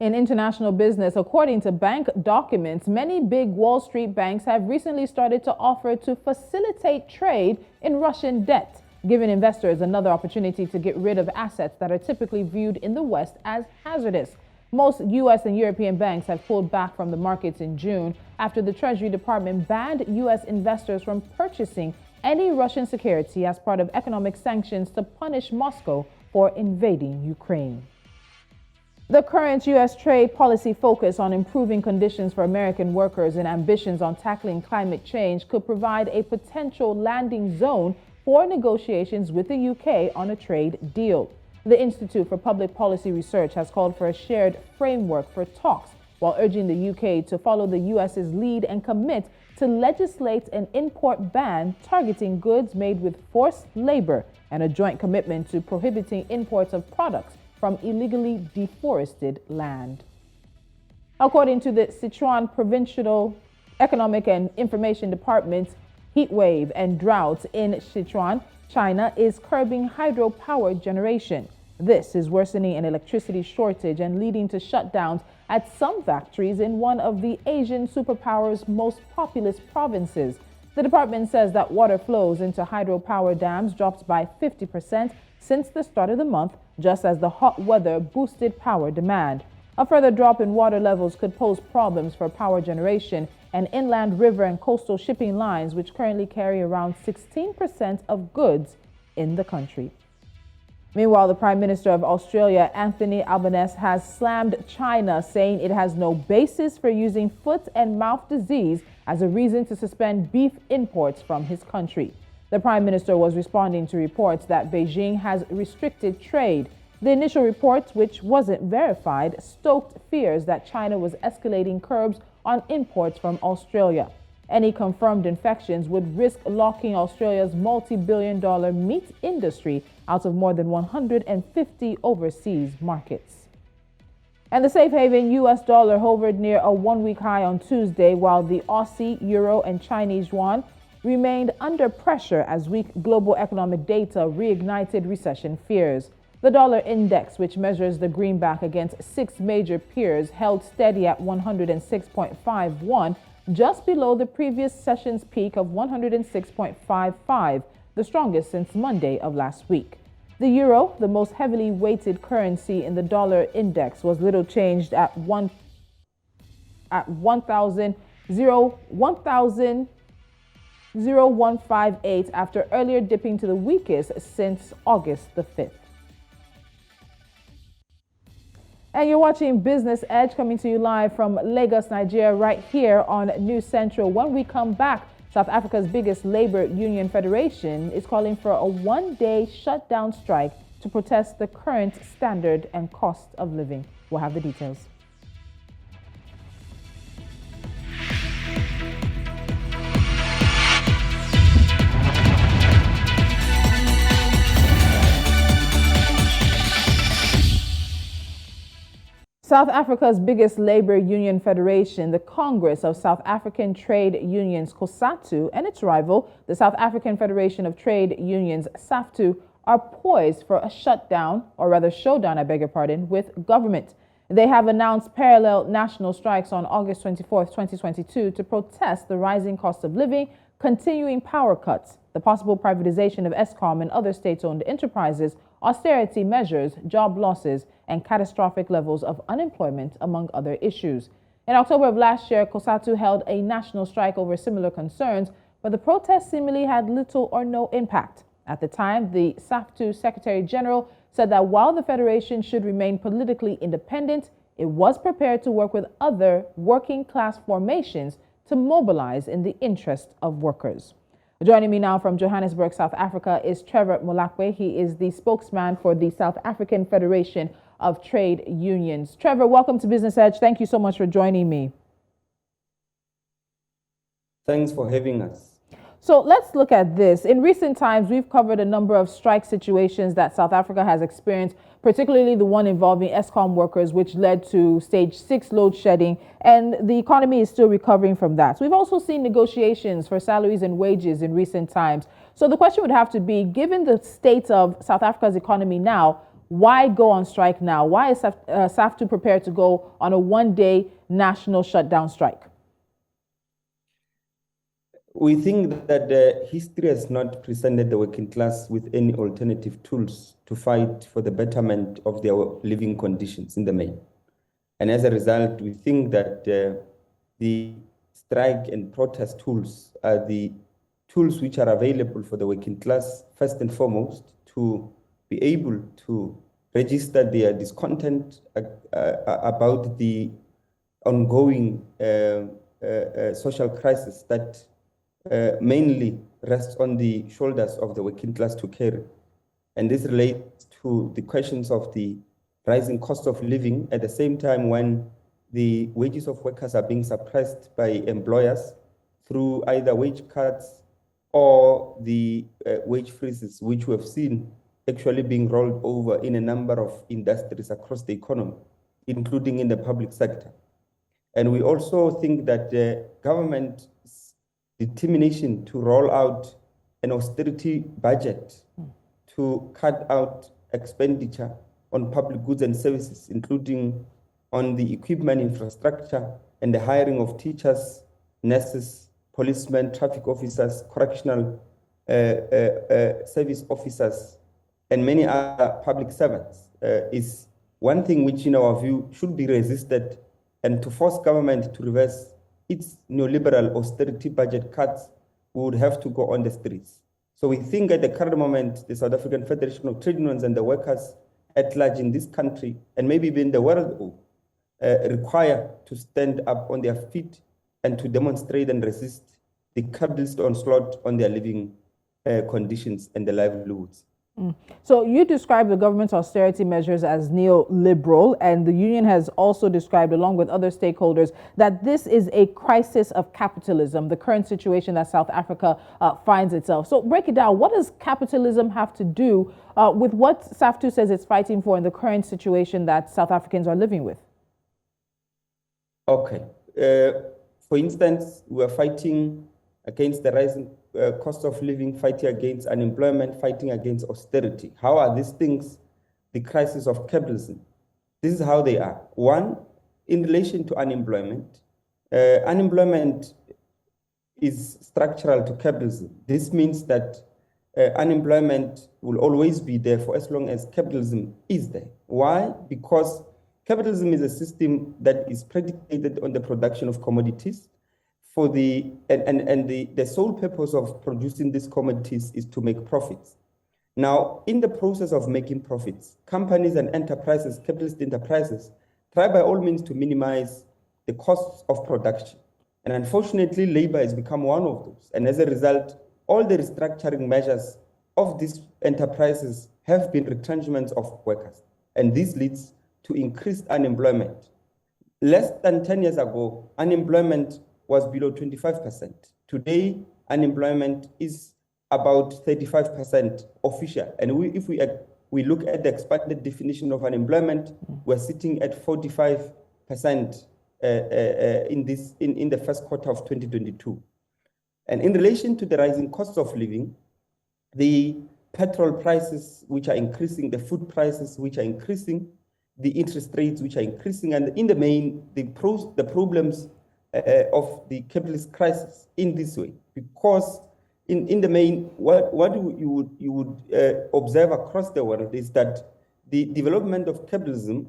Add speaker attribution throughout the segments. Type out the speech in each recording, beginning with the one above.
Speaker 1: In international business, according to bank documents, many big Wall Street banks have recently started to offer to facilitate trade in Russian debt, giving investors another opportunity to get rid of assets that are typically viewed in the West as hazardous. Most U.S. and European banks have pulled back from the markets in June after the Treasury Department banned U.S. investors from purchasing any Russian security as part of economic sanctions to punish Moscow for invading Ukraine. The current U.S. trade policy focus on improving conditions for American workers and ambitions on tackling climate change could provide a potential landing zone for negotiations with the UK on a trade deal. The Institute for Public Policy Research has called for a shared framework for talks while urging the UK to follow the U.S.'s lead and commit to legislate an import ban targeting goods made with forced labor and a joint commitment to prohibiting imports of products from illegally deforested land. According to the Sichuan Provincial Economic and Information Department's heat wave and droughts in Sichuan, China is curbing hydropower generation. This is worsening an electricity shortage and leading to shutdowns at some factories in one of the Asian superpower's most populous provinces. The department says that water flows into hydropower dams dropped by 50% since the start of the month, just as the hot weather boosted power demand. A further drop in water levels could pose problems for power generation and inland river and coastal shipping lines, which currently carry around 16% of goods in the country. Meanwhile, the Prime Minister of Australia, Anthony Albanese, has slammed China, saying it has no basis for using foot and mouth disease as a reason to suspend beef imports from his country. The Prime Minister was responding to reports that Beijing has restricted trade. The initial report, which wasn't verified, stoked fears that China was escalating curbs on imports from Australia. Any confirmed infections would risk locking Australia's multi-billion-dollar meat industry out of more than 150 overseas markets. And the safe haven U.S. dollar hovered near a one-week high on Tuesday, while the Aussie, Euro, and Chinese yuan remained under pressure as weak global economic data reignited recession fears. The dollar index, which measures the greenback against six major peers, held steady at 106.51, just below the previous session's peak of 106.55, the strongest since Monday of last week. The euro, the most heavily weighted currency in the dollar index, was little changed at 1,0158 after earlier dipping to the weakest since August the 5th. And you're watching Business Edge, coming to you live from Lagos, Nigeria, right here on News Central. When we come back, South Africa's biggest labor union federation is calling for a one-day shutdown strike to protest the current standard and cost of living. We'll have the details. South Africa's biggest labor union federation, the Congress of South African Trade Unions, COSATU, and its rival, the South African Federation of Trade Unions, SAFTU, are poised for a shutdown, or rather showdown, with government. They have announced parallel national strikes on August 24, 2022 to protest the rising cost of living, continuing power cuts, the possible privatization of Eskom and other state-owned enterprises, austerity measures, job losses, and catastrophic levels of unemployment, among other issues. In October of last year, COSATU held a national strike over similar concerns, but the protests seemingly had little or no impact. At the time, the SAFTU Secretary General said that while the federation should remain politically independent, it was prepared to work with other working-class formations to mobilize in the interest of workers. Joining me now from Johannesburg, South Africa, is Trevor Malope. He is the spokesman for the South African Federation of Trade Unions. Trevor, welcome to Business Edge. Thank you so much for joining me.
Speaker 2: Thanks for having us.
Speaker 1: So let's look at this. In recent times, we've covered a number of strike situations that South Africa has experienced, particularly the one involving Eskom workers, which led to stage 6 load shedding, and the economy is still recovering from that. So we've also seen negotiations for salaries and wages in recent times. So the question would have to be, given the state of South Africa's economy now, Why go on strike now? Why is SAFTU prepared to go on a one-day national shutdown strike?
Speaker 2: We think that history has not presented the working class with any alternative tools to fight for the betterment of their living conditions in the main. And as a result, we think that the strike and protest tools are the tools which are available for the working class, first and foremost, to be able to register their discontent about the ongoing social crisis that mainly rests on the shoulders of the working class to carry. And this relates to the questions of the rising cost of living at the same time when the wages of workers are being suppressed by employers through either wage cuts or the wage freezes, which we have seen actually being rolled over in a number of industries across the economy, including in the public sector. And we also think that the government's determination to roll out an austerity budget to cut out expenditure on public goods and services, including on the equipment infrastructure and the hiring of teachers, nurses, policemen, traffic officers, correctional service officers, and many other public servants is one thing which, in our view, should be resisted, and to force government to reverse its neoliberal austerity budget cuts, we would have to go on the streets. So we think at the current moment, the South African Federation of Trade Unions and the workers at large in this country, and maybe even the world, require to stand up on their feet and to demonstrate and resist the capitalist onslaught on their living conditions and their livelihoods.
Speaker 1: So you describe the government's austerity measures as neoliberal, and the union has also described, along with other stakeholders, that this is a crisis of capitalism, the current situation that South Africa finds itself. So break it down. What does capitalism have to do with what SAFTU says it's fighting for in the current situation that South Africans are living with?
Speaker 2: Okay. For instance, we are fighting against the rising cost of living, fighting against unemployment, fighting against austerity. How are these things the crisis of capitalism? This is how they are. One, in relation to unemployment, unemployment is structural to capitalism. This means that unemployment will always be there for as long as capitalism is there. Why? Because capitalism is a system that is predicated on the production of commodities. The sole purpose of producing these commodities is to make profits. Now, in the process of making profits, companies and enterprises, capitalist enterprises, try by all means to minimize the costs of production. And unfortunately, labor has become one of those. And as a result, all the restructuring measures of these enterprises have been retrenchments of workers. And this leads to increased unemployment. Less than 10 years ago, unemployment was below 25%. Today, unemployment is about 35% official. And if we look at the expanded definition of unemployment, we're sitting at 45% in the first quarter of 2022. And in relation to the rising cost of living, the petrol prices which are increasing, the food prices which are increasing, the interest rates which are increasing, and in the main, the problems of the capitalist crisis in this way, because in the main, what you would observe across the world is that the development of capitalism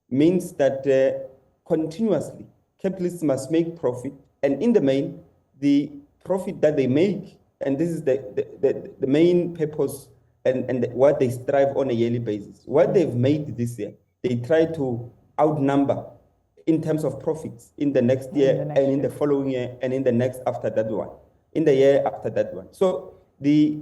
Speaker 2: means that continuously capitalists must make profit, and in the main, the profit that they make, and this is the main purpose and what they strive on a yearly basis. What they've made this year, they try to outnumber in terms of profits in the next year and in the following year and in the next after that one, in the year after that one. So the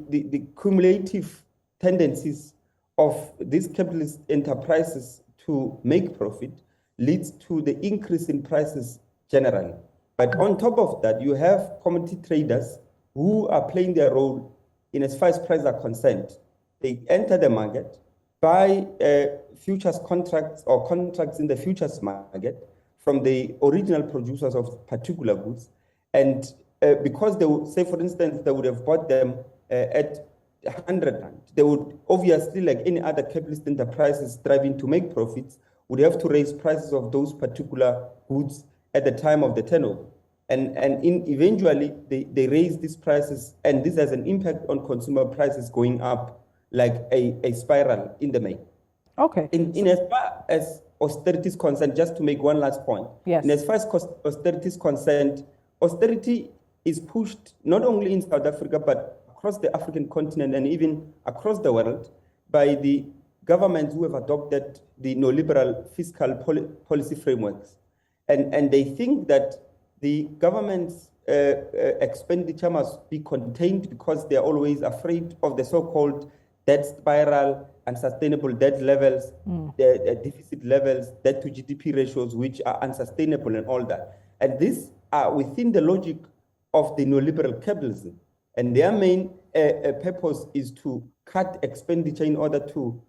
Speaker 2: cumulative tendencies of these capitalist enterprises to make profit leads to the increase in prices generally. But on top of that, you have commodity traders who are playing their role in as far as prices are concerned. They enter the market, buy futures contracts or contracts in the futures market from the original producers of particular goods. And because they would say, for instance, they would have bought them at 100 rand. They would obviously, like any other capitalist enterprises striving to make profits, would have to raise prices of those particular goods at the time of the turnover. And eventually they raise these prices, and this has an impact on consumer prices going up like a spiral in the main.
Speaker 1: Okay.
Speaker 2: In as far as austerity is concerned, just to make one last point.
Speaker 1: Yes.
Speaker 2: In as far as austerity is concerned, austerity is pushed not only in South Africa, but across the African continent and even across the world by the governments who have adopted the neoliberal fiscal policy frameworks. And they think that the government's expenditure must be contained because they are always afraid of the so-called debt spiral, unsustainable debt levels, the deficit levels, debt to GDP ratios, which are unsustainable and all that. And these are within the logic of the neoliberal capitalism. And their main purpose is to cut expenditure in order to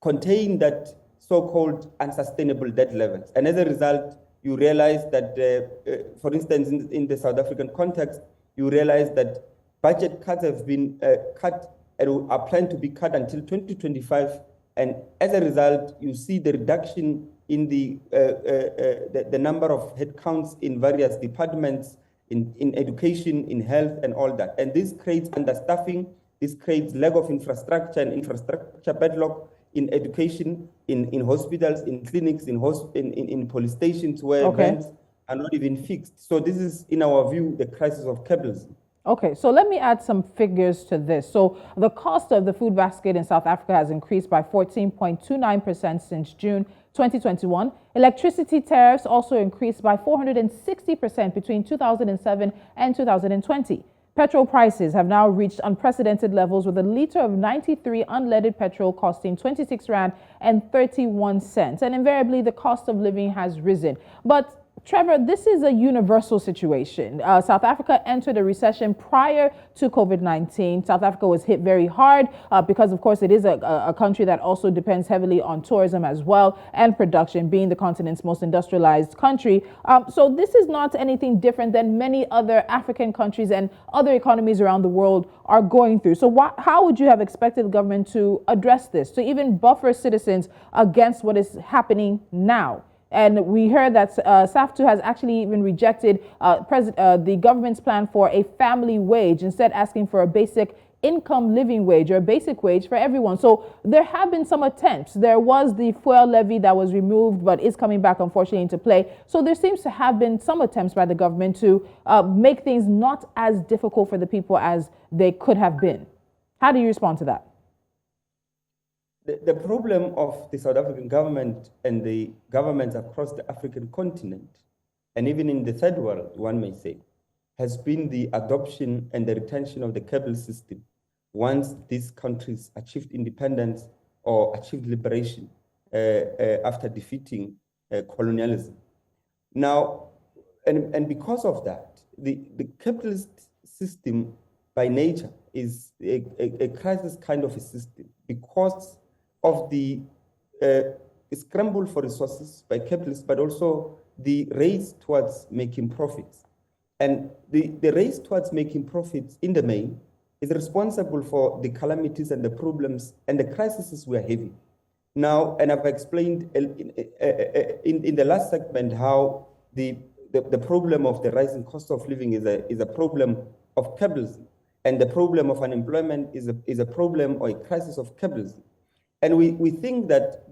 Speaker 2: contain that so-called unsustainable debt levels. And as a result, you realize that, for instance, in the South African context, you realize that budget cuts have been cut and are planned to be cut until 2025. And as a result, you see the reduction in the number of headcounts in various departments, in education, in health, and all that. And this creates understaffing, this creates lack of infrastructure and infrastructure backlog in education, in hospitals, in clinics, in police stations where vents are not even fixed. So this is, in our view, the crisis of capitalism.
Speaker 1: Okay, so let me add some figures to this. So the cost of the food basket in South Africa has increased by 14.29% since June 2021. Electricity tariffs also increased by 460% between 2007 and 2020. Petrol prices have now reached unprecedented levels, with a litre of 93 unleaded petrol costing 26 Rand and 31 cents. And invariably, the cost of living has risen. But Trevor, this is a universal situation. South Africa entered a recession prior to COVID-19. South Africa was hit very hard because, of course, it is a country that also depends heavily on tourism as well and production, being the continent's most industrialized country. So this is not anything different than many other African countries and other economies around the world are going through. So how would you have expected the government to address this, to even buffer citizens against what is happening now? And we heard that SAFTU has actually even rejected the government's plan for a family wage, instead asking for a basic income living wage or a basic wage for everyone. So there have been some attempts. There was the fuel levy that was removed, but is coming back, unfortunately, into play. So there seems to have been some attempts by the government to make things not as difficult for the people as they could have been. How do you respond to that?
Speaker 2: The problem of the South African government and the governments across the African continent, and even in the third world, one may say, has been the adoption and the retention of the capitalist system once these countries achieved independence or achieved liberation after defeating colonialism. Now, and because of that, the capitalist system by nature is a crisis kind of a system because of the scramble for resources by capitalists, but also the race towards making profits. And the race towards making profits in the main is responsible for the calamities and the problems and the crises we are having. Now, and I've explained in the last segment how the problem of the rising cost of living is a problem of capitalism, and the problem of unemployment is a problem or a crisis of capitalism. And we think that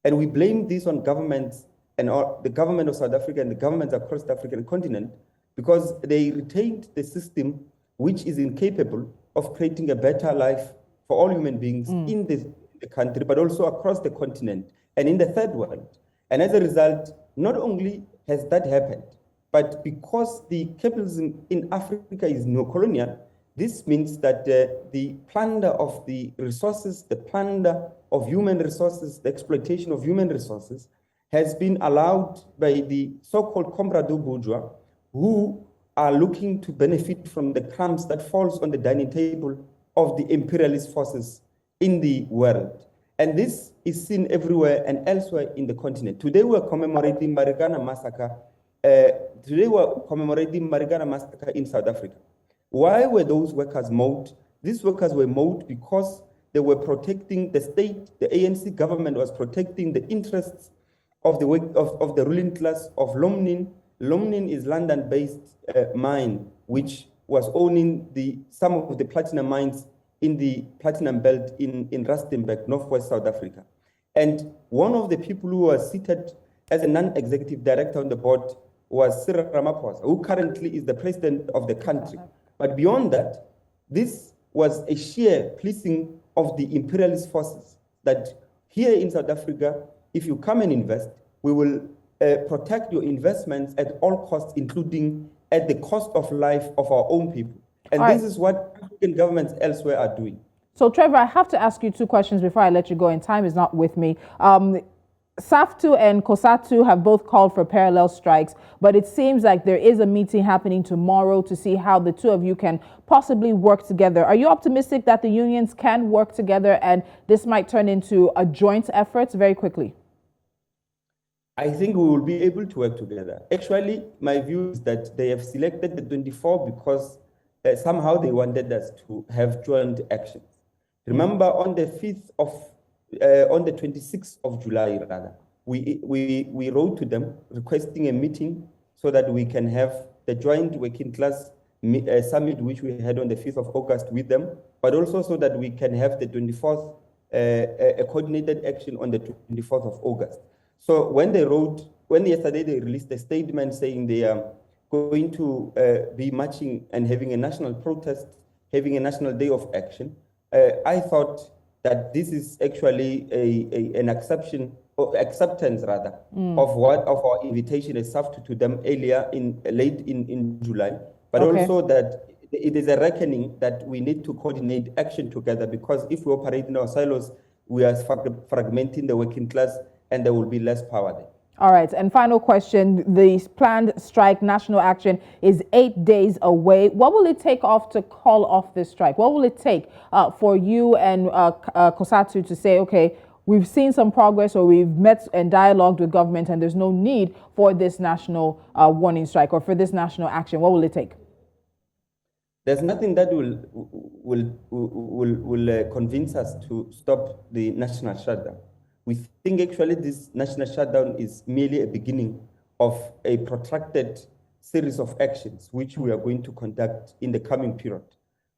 Speaker 2: and we blame this on governments and the government of South Africa and the governments across the African continent because they retained the system which is incapable of creating a better life for all human beings in the country, but also across the continent and in the third world. And as a result, not only has that happened, but because the capitalism in Africa is neo-colonial, this means that the plunder of the resources, the plunder of human resources, the exploitation of human resources has been allowed by the so-called comrado bourgeois who are looking to benefit from the crumbs that falls on the dining table of the imperialist forces in the world. And this is seen everywhere and elsewhere in the continent. Today we're commemorating Marikana massacre. Today we're commemorating Marikana massacre in South Africa. Why were those workers mobbed These workers were mowed because they were protecting the state. The ANC government was protecting the interests of the ruling class of Lomnin. Lomnin is London-based mine, which was owning some of the platinum mines in the platinum belt in Rustenburg, northwest South Africa. And one of the people who was seated as a non-executive director on the board was Cyril Ramaphosa, who currently is the president of the country. But beyond that, this was a sheer pleasing of the imperialist forces that here in South Africa, if you come and invest, we will protect your investments at all costs, including at the cost of life of our own people. And this is what African governments elsewhere are doing.
Speaker 1: So, Trevor, I have to ask you two questions before I let you go, and time is not with me. SAFTU and COSATU have both called for parallel strikes, but it seems like there is a meeting happening tomorrow to see how the two of you can possibly work together. Are you optimistic that the unions can work together and this might turn into a joint effort very quickly?
Speaker 2: I think we will be able to work together. Actually, my view is that they have selected the 24 because somehow they wanted us to have joint actions. Remember, on the 26th of July, rather, we wrote to them requesting a meeting so that we can have the joint working class summit, which we had on the 5th of August with them, but also so that we can have the 24th, a coordinated action on the 24th of August. So when yesterday they released a statement saying they are going to be marching and having a national protest, having a national day of action, I thought that this is actually an acceptance rather of our invitation as SAFTU to them earlier late in July, but also that it is a reckoning that we need to coordinate action together, because if we operate in our silos, we are fragmenting the working class and there will be less power there.
Speaker 1: All right. And final question. The planned strike, national action, is 8 days away. What will it take to call off this strike? What will it take for you and COSATU to say, okay, we've seen some progress, or we've met and dialogued with government and there's no need for this national warning strike or for this national action? What will it take?
Speaker 2: There's nothing that will convince us to stop the national shutdown. We think actually this national shutdown is merely a beginning of a protracted series of actions which we are going to conduct in the coming period.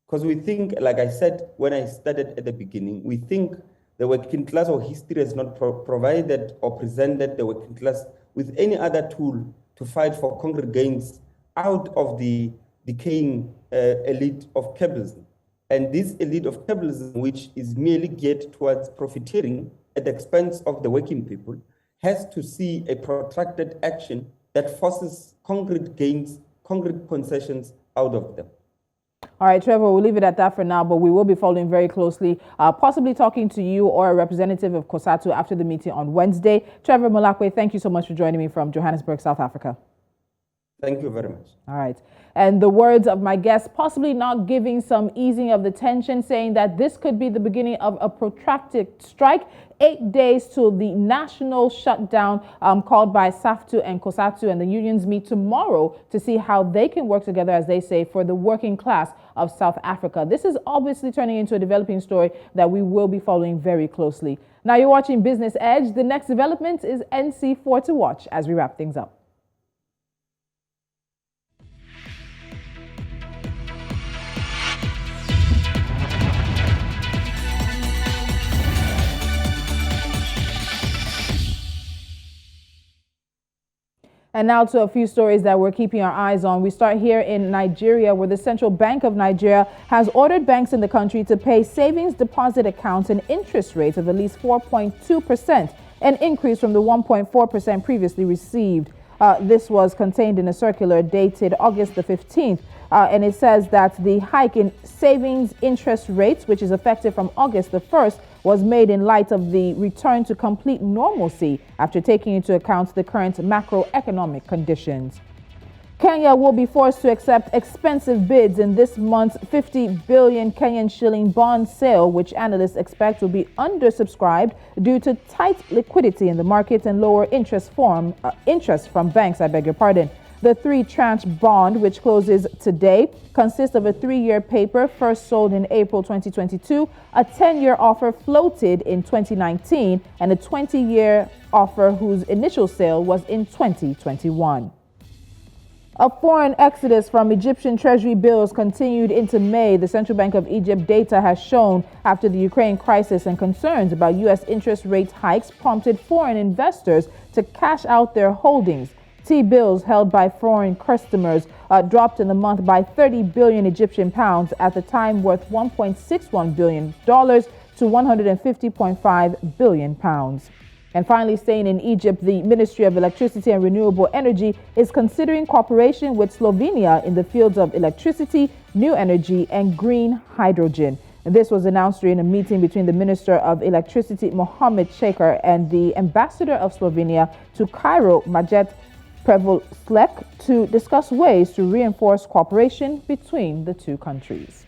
Speaker 2: Because we think, like I said when I started at the beginning, we think the working class or history has not provided or presented the working class with any other tool to fight for concrete gains out of the decaying elite of capitalism. And this elite of capitalism, which is merely geared towards profiteering at the expense of the working people, has to see a protracted action that forces concrete gains, concrete concessions out of them.
Speaker 1: All right, Trevor, we'll leave it at that for now, but we will be following very closely, possibly talking to you or a representative of COSATU after the meeting on Wednesday. Trevor Malope, thank you so much for joining me from Johannesburg, South Africa.
Speaker 2: Thank you very much.
Speaker 1: All right. And the words of my guest, possibly not giving some easing of the tension, saying that this could be the beginning of a protracted strike. 8 days to the national shutdown called by SAFTU and COSATU, and the unions meet tomorrow to see how they can work together, as they say, for the working class of South Africa. This is obviously turning into a developing story that we will be following very closely. Now you're watching Business Edge. The next development is NC4 to watch as we wrap things up. And now to a few stories that we're keeping our eyes on. We start here in Nigeria, where the Central Bank of Nigeria has ordered banks in the country to pay savings deposit accounts an interest rate of at least 4.2%, an increase from the 1.4% previously received. This was contained in a circular dated August the 15th. And it says that the hike in savings interest rates, which is effective from August the 1st, was made in light of the return to complete normalcy after taking into account the current macroeconomic conditions. Kenya will be forced to accept expensive bids in this month's 50 billion Kenyan shilling bond sale, which analysts expect will be undersubscribed due to tight liquidity in the market and lower interest from banks, The three-tranche bond, which closes today, consists of a 3-year paper first sold in April 2022, a 10-year offer floated in 2019, and a 20-year offer whose initial sale was in 2021. A foreign exodus from Egyptian treasury bills continued into May, the Central Bank of Egypt data has shown, after the Ukraine crisis and concerns about U.S. interest rate hikes prompted foreign investors to cash out their holdings. T-bills held by foreign customers dropped in the month by 30 billion Egyptian pounds, at the time worth $1.61 billion to 150.5 billion pounds. And finally, staying in Egypt, the Ministry of Electricity and Renewable Energy is considering cooperation with Slovenia in the fields of electricity, new energy, and green hydrogen. And this was announced during a meeting between the Minister of Electricity, Mohammed Shaker, and the Ambassador of Slovenia to Cairo, Majet Prevlslek, to discuss ways to reinforce cooperation between the two countries.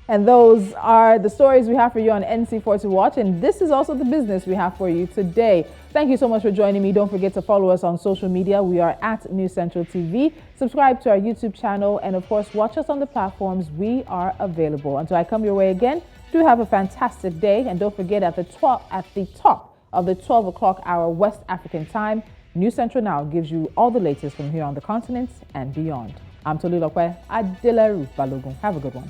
Speaker 1: And those are the stories we have for you on NC4 to watch. And this is also the business we have for you today. Thank you so much for joining me. Don't forget to follow us on social media. We are at News Central TV. Subscribe to our YouTube channel. And of course, watch us on the platforms we are available. Until I come your way again, do have a fantastic day. And don't forget, at the top of the 12 o'clock hour West African time, News Central Now gives you all the latest from here on the continent and beyond. I'm Tolu Lokwe Adelaru Balogun. Have a good one.